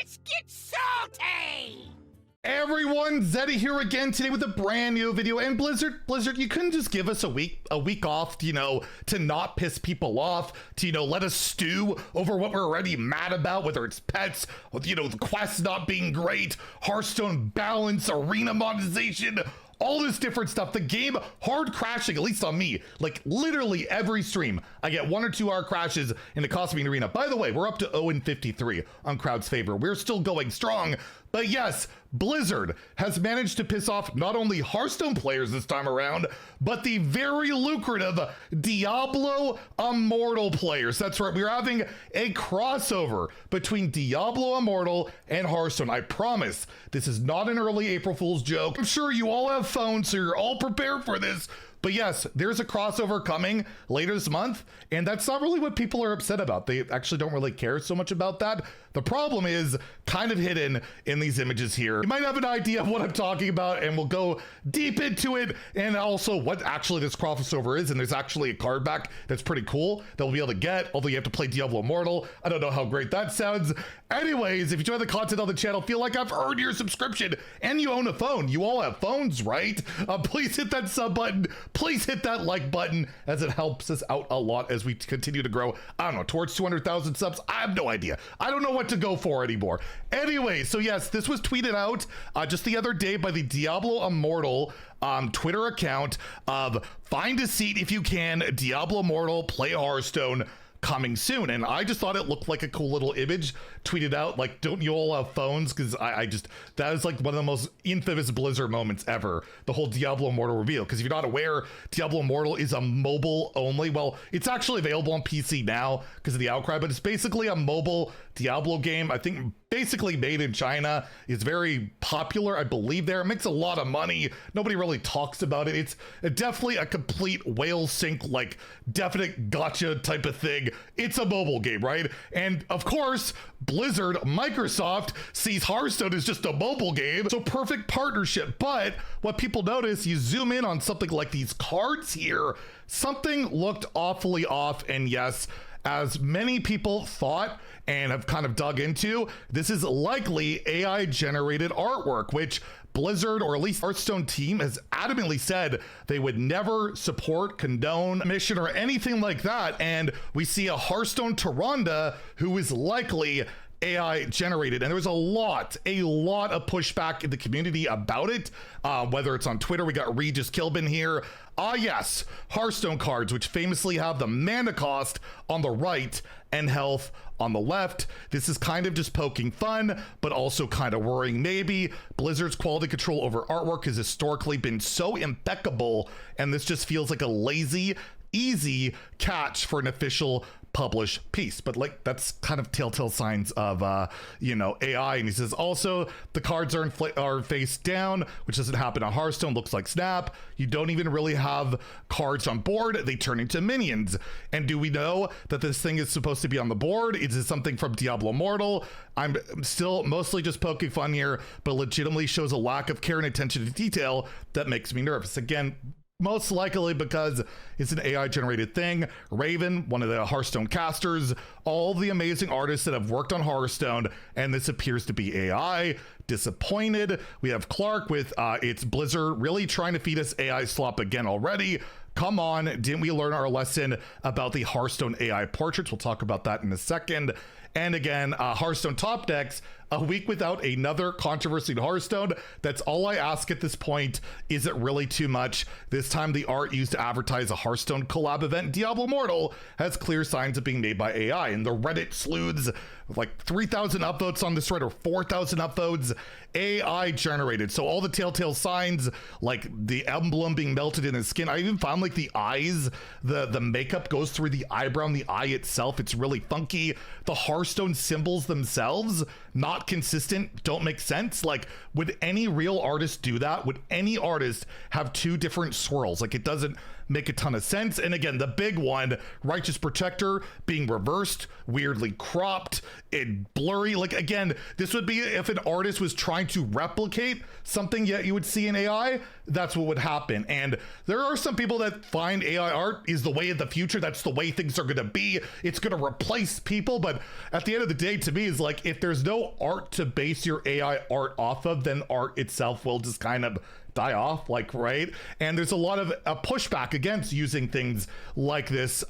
Let's get salty! Everyone, Zeddy here again today with a brand new video. And Blizzard, you couldn't just give us a week off, to not piss people off, to, let us stew over what we're already mad about, whether it's pets, the quests not being great, Hearthstone balance, arena monetization, all this different stuff. The game hard crashing, at least on me, like literally every stream. I get 1 or 2 hour crashes and it costs me an arena. By the way, we're up to 0-53 on crowd's favor. We're still going strong. But yes, Blizzard has managed to piss off not only Hearthstone players this time around, but the very lucrative Diablo Immortal players. That's right, we're having a crossover between Diablo Immortal and Hearthstone. I promise this is not an early April Fool's joke. I'm sure you all have phones, so you're all prepared for this. But yes, there's a crossover coming later this month, and that's not really what people are upset about. They actually don't really care so much about that. The problem is kind of hidden in these images here. You might have an idea of what I'm talking about, and we'll go deep into it, and also what actually this crossover is. And there's actually a card back that's pretty cool that we'll be able to get, although you have to play Diablo Immortal. I don't know how great that sounds. Anyways, if you enjoy the content on the channel, feel like I've earned your subscription, and you own a phone. You all have phones, right? Please hit that sub button. Please hit that like button, as it helps us out a lot as we continue to grow, I don't know, towards 200,000 subs. I have no idea. I don't know what to go for anymore. Anyway, so yes, this was tweeted out just the other day by the Diablo Immortal Twitter account of find a seat if you can, Diablo Immortal, play Hearthstone, coming soon. And I just thought it looked like a cool little image tweeted out, like, don't you all have phones? Because I just, that is like one of the most infamous Blizzard moments ever, the whole Diablo Immortal reveal. Because if you're not aware, Diablo Immortal is a mobile only, well, it's actually available on PC now because of the outcry, but it's basically a mobile Diablo game. I think basically made in China. It's very popular, I believe, there. It makes a lot of money. Nobody really talks about it. It's definitely a complete whale sink, like definite gotcha type of thing. It's a mobile game, right? And of course, Blizzard, Microsoft sees Hearthstone as just a mobile game. So perfect partnership. But what people notice, you zoom in on something like these cards here, something looked awfully off. And yes, as many people thought and have kind of dug into, this is likely AI generated artwork, which Blizzard, or at least Hearthstone team, has adamantly said they would never support, condone, mission, or anything like that. And we see a Hearthstone Tyrande who is likely AI generated, and there was a lot of pushback in the community about it, whether it's on Twitter. We got Regis Kilbin here. Yes, Hearthstone cards, which famously have the mana cost on the right and health on the left. This is kind of just poking fun, but also kind of worrying maybe. Blizzard's quality control over artwork has historically been so impeccable, and this just feels like a lazy, easy catch for an official published piece. But like, that's kind of telltale signs of AI. And he says also the cards are face down, which doesn't happen on Hearthstone. Looks like Snap. You don't even really have cards on board. They turn into minions. And do we know that this thing is supposed to be on the board? Is it something from Diablo Immortal? I'm still mostly just poking fun here, but legitimately shows a lack of care and attention to detail that makes me nervous. Again, most likely because it's an AI generated thing. Raven, one of the Hearthstone casters, all the amazing artists that have worked on Hearthstone, and this appears to be AI. Disappointed. We have Clark with it's Blizzard really trying to feed us AI slop again already. Come on, didn't we learn our lesson about the Hearthstone AI portraits? We'll talk about that in a second. And again, Hearthstone top decks, a week without another controversy in Hearthstone. That's all I ask at this point. Is it really too much? This time the art used to advertise a Hearthstone collab event, Diablo Immortal, has clear signs of being made by AI. And the Reddit sleuths, like 3,000 upvotes on this thread, or 4,000 upvotes, AI generated. So all the telltale signs, like the emblem being melted in his skin. I even found like the eyes, the makeup goes through the eyebrow and the eye itself. It's really funky. The Hearthstone symbols themselves, not consistent, don't make sense. Like, would any real artist do that? Would any artist have 2 different swirls? Like, it doesn't make a ton of sense. And again, the big one, Righteous Protector being reversed, weirdly cropped, and blurry. Like, again, this would be if an artist was trying to replicate something yet you would see in AI, that's what would happen. And there are some people that find AI art is the way of the future. That's the way things are going to be. It's going to replace people. But at the end of the day, to me, is like, if there's no art to base your AI art off of, then art itself will just kind of die off, like, right? And there's a lot of pushback against using things like this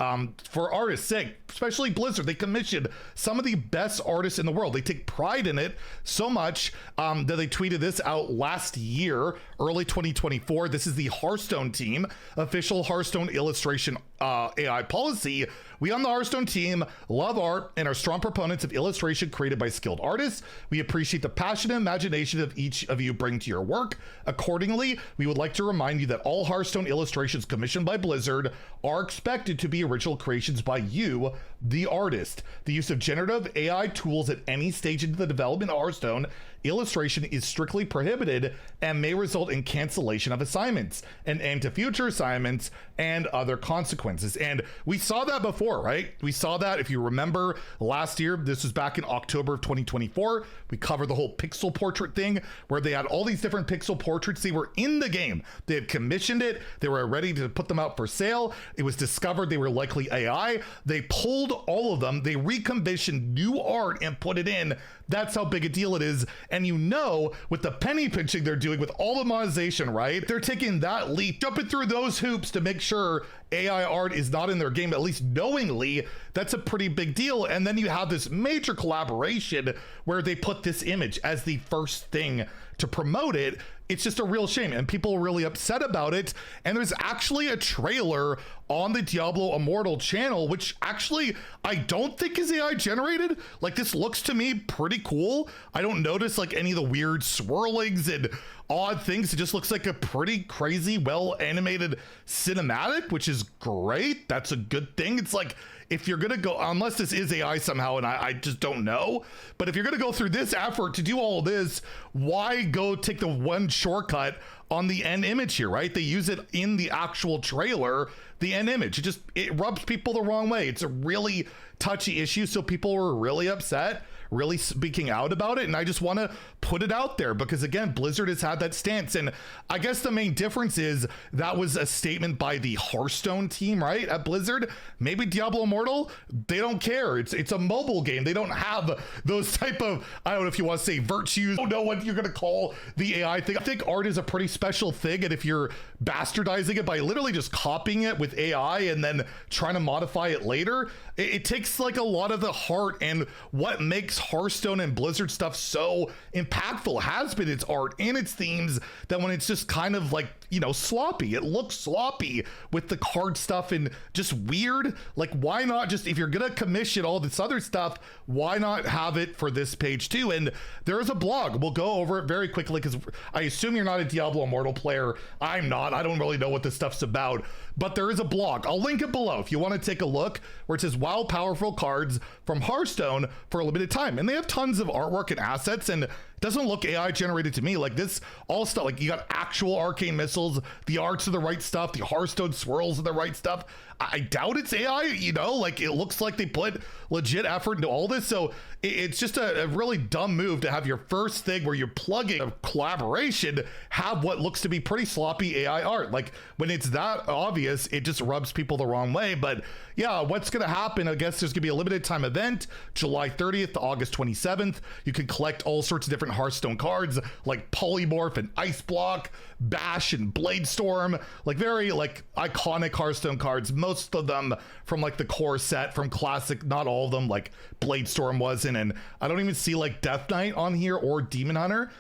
for artists' sake, especially Blizzard. They commissioned some of the best artists in the world. They take pride in it so much that they tweeted this out last year, early 2024. This is the Hearthstone team, official Hearthstone illustration AI policy. We on the Hearthstone team love art and are strong proponents of illustration created by skilled artists. We appreciate the passion and imagination of each of you bring to your work. Accordingly, we would like to remind you that all Hearthstone illustrations commissioned by Blizzard are expected to be original creations by you, the artist. The use of generative AI tools at any stage into the development of Hearthstone illustration is strictly prohibited and may result in cancellation of assignments, an end to future assignments, and other consequences. And we saw that before, right? We saw that, if you remember, last year. This was back in October of 2024. We covered the whole pixel portrait thing where they had all these different pixel portraits. They were in the game. They had commissioned it. They were ready to put them out for sale. It was discovered they were likely AI. They pulled all of them. They recommissioned new art and put it in. That's how big a deal it is. And you know, with the penny pinching they're doing with all the monetization, right? They're taking that leap, jumping through those hoops to make sure AI art is not in their game, at least knowingly. That's a pretty big deal. And then you have this major collaboration where they put this image as the first thing to promote it. It's just a real shame, and people are really upset about it. And there's actually a trailer on the Diablo Immortal channel, which actually I don't think is AI generated. Like, this looks to me pretty cool. I don't notice like any of the weird swirlings and odd things. It just looks like a pretty crazy, well animated cinematic, which is great. That's a good thing. It's like, if you're gonna go, unless this is AI somehow, and I just don't know, but if you're gonna go through this effort to do all of this, why go take the one shortcut on the end image here, right? They use it in the actual trailer, the end image. It rubs people the wrong way. It's a really touchy issue, so people were really upset, really speaking out about it, and I just want to put it out there because, again, Blizzard has had that stance, and I guess the main difference is that was a statement by the Hearthstone team, right, at Blizzard. Maybe Diablo Immortal, they don't care. It's a mobile game. They don't have those type of, I don't know if you want to say virtues, I don't know what you're going to call the AI thing. I think art is a pretty special thing, and if you're bastardizing it by literally just copying it with AI and then trying to modify it later, it takes like a lot of the heart, and what makes Hearthstone and Blizzard stuff so impactful has been its art and its themes, that when it's just kind of like, you know, sloppy, it looks sloppy with the card stuff and just weird. Like, why not just, if you're gonna commission all this other stuff, why not have it for this page too? And there is a blog, we'll go over it very quickly because I assume you're not a Diablo Immortal player. I'm not. I don't really know what this stuff's about, but there is a blog. I'll link it below if you want to take a look, where it says wow, powerful cards from Hearthstone for a limited time. And they have tons of artwork and assets, and it doesn't look AI generated to me. Like, this all stuff, like, you got actual arcane missiles, the arts are the right stuff, the Hearthstone swirls are the right stuff. I doubt it's AI, you know, like, it looks like they put legit effort into all this. So it's just a really dumb move to have your first thing where you're plugging a collaboration have what looks to be pretty sloppy AI art. Like, when it's that obvious, it just rubs people the wrong way. But yeah, what's going to happen? I guess there's going to be a limited time event, July 30th to August 27th. You can collect all sorts of different Hearthstone cards like Polymorph and Ice Block, Bash and Bladestorm, like very like iconic Hearthstone cards. Most of them from like the core set from classic, not all of them, like Bladestorm wasn't, and I don't even see like Death Knight on here or Demon Hunter.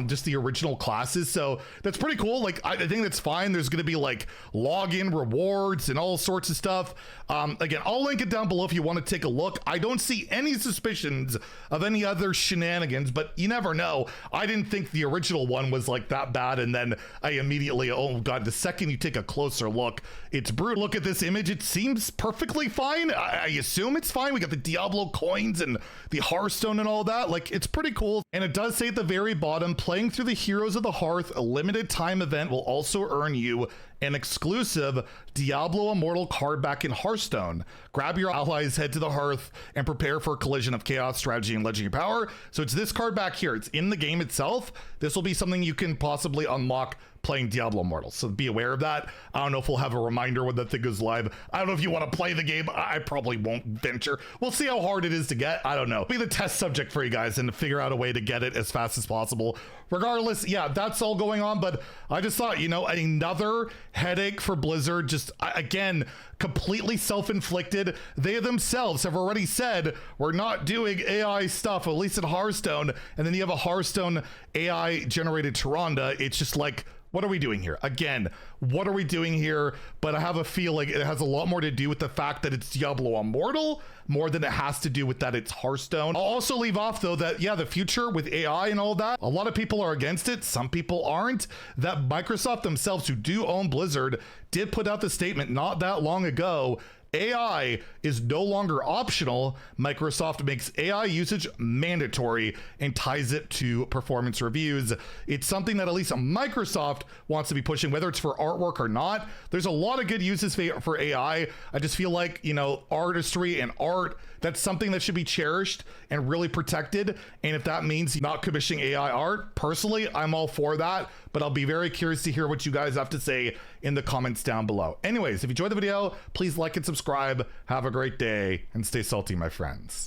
Just the original classes. So that's pretty cool. Like, I think that's fine. There's going to be like login rewards and all sorts of stuff. Again, I'll link it down below if you want to take a look. I don't see any suspicions of any other shenanigans, but you never know. I didn't think the original one was like that bad, and then I immediately, oh god, the second you take a closer look, it's brutal. Look at this image. It seems perfectly fine. I assume it's fine. We got the Diablo coins and the Hearthstone and all that. Like, it's pretty cool. And it does say at the very bottom, playing through the Heroes of the Hearth, a limited time event will also earn you an exclusive Diablo Immortal card back in Hearthstone. Grab your allies, head to the hearth, and prepare for a collision of chaos, strategy, and legendary power. So it's this card back here. It's in the game itself. This will be something you can possibly unlock playing Diablo Immortal, so be aware of that. I don't know if we'll have a reminder when that thing goes live. I don't know if you want to play the game. I probably won't venture. We'll see how hard it is to get. I don't know. Be the test subject for you guys and figure out a way to get it as fast as possible. Regardless, yeah, that's all going on, but I just thought, you know, another headache for Blizzard, just again, completely self-inflicted. They themselves have already said, we're not doing AI stuff, at least in Hearthstone, and then you have a Hearthstone AI generated Tyrande. It's just like, what are we doing here? Again, what are we doing here? But I have a feeling it has a lot more to do with the fact that it's Diablo Immortal more than it has to do with that it's Hearthstone. I'll also leave off though that, yeah, the future with AI and all that, a lot of people are against it. Some people aren't. That Microsoft themselves, who do own Blizzard, did put out the statement not that long ago. AI is no longer optional. Microsoft makes AI usage mandatory and ties it to performance reviews. It's something that at least Microsoft wants to be pushing, whether it's for artwork or not. There's a lot of good uses for AI. I just feel like, you know, artistry and art, that's something that should be cherished and really protected. And if that means not commissioning AI art, personally, I'm all for that. But I'll be very curious to hear what you guys have to say in the comments down below. Anyways, if you enjoyed the video, please like and subscribe. Have a great day and stay salty, my friends.